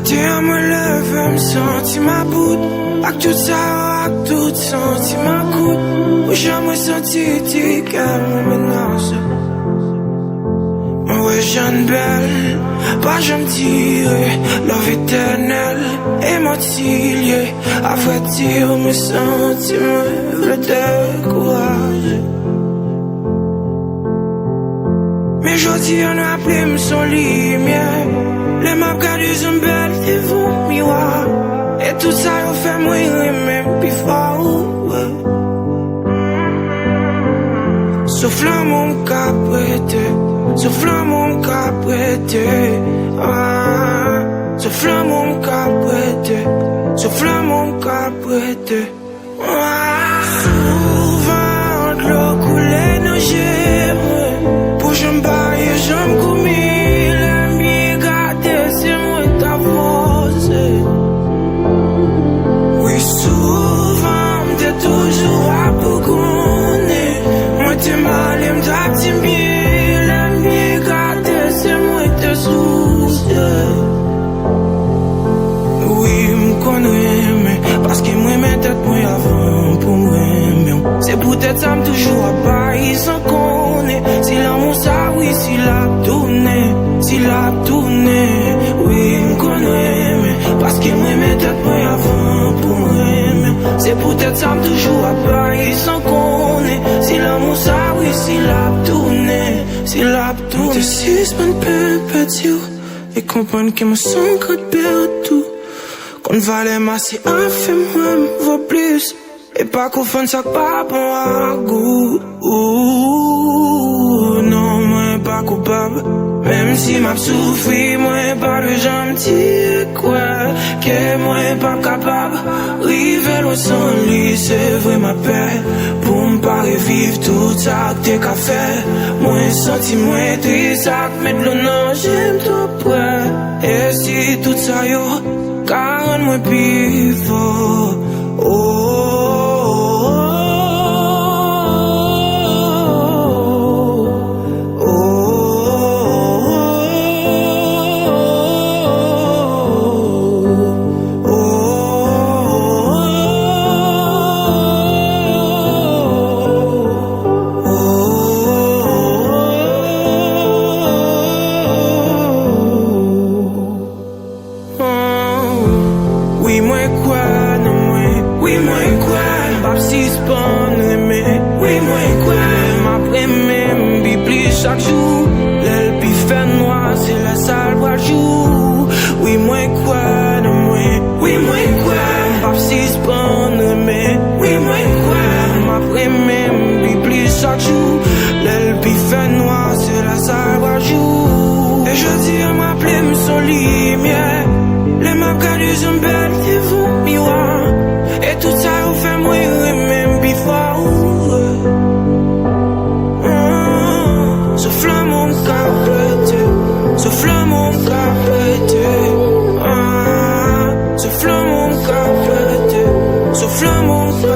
Matin me leve, me senti ma bout. Ak tout ça, ak tout senti ma coute. Ou jamais senti t'y calme menace. Ouais, jeune belle, pas j'aime tirer. Love éternelle, émotive. À vrai dire, me sentiments le décourage. Mais j'dis on a appelé me son lumière. Les maps gardent une belle devant miroir. Et tout ça on fait mourir même plus fort. Souffle mon caprété, souffle mon caprété. Souffle mon caprété, souffle mon caprété. Souvent l'eau coulait nos gemmes. Pour je me baille, je me commets. L'ami gâté, c'est moi ta force. Oui, souvent, t'es toujours à bougonner. Moi, t'es mal, et m't'a bien. L'ami gâté, c'est moi ta source. Oui, m'connais, mais parce que moi, mes têtes, moi, avant pour moi, c'est peut-être ça, toujours à Paris sans connaître. Si l'amour ça, oui, si la tournée, oui, m'connais, mais parce que moi, mes têtes, moi, avant pour moi, c'est peut-être ça, toujours à Paris sans connaître. Si l'amour ça, oui, si la tournée, t'es six bonnes pépétieux, et comprendre que me sens que tout. Qu'on valait ma si un fait moi, vaut plus. Et pas qu'on fasse ça pas bon à goût. Non, moi pas coupable. Même si m'a souffri, moi pas le gentil. Quoi, que moi pas capable. River au sang lit, c'est vrai ma paix. Pour m'pas revivre tout ça que t'es qu'à faire. Moi senti, moi triste, ça que mettre le nom, j'aime trop près. Et si tout ça yo, car moi pivot. Chaque jour, l'aile puis fait noir, c'est la salle pour jour. Oui, moi quoi, non, moi, oui, moi quoi, pas si spawner, mais oui, moi quoi, m'après même, puis chaque jour, l'aile puis fait noir, c'est la salle pour jour. Et je dis à m'appeler, me son lumière, les maps gardent une belle devant miroir. Et tout ça, on fait mourir, même puis fort. Souffle mon caprété, souffle mon caprété. Souffle mon caprété, souffle mon caprété.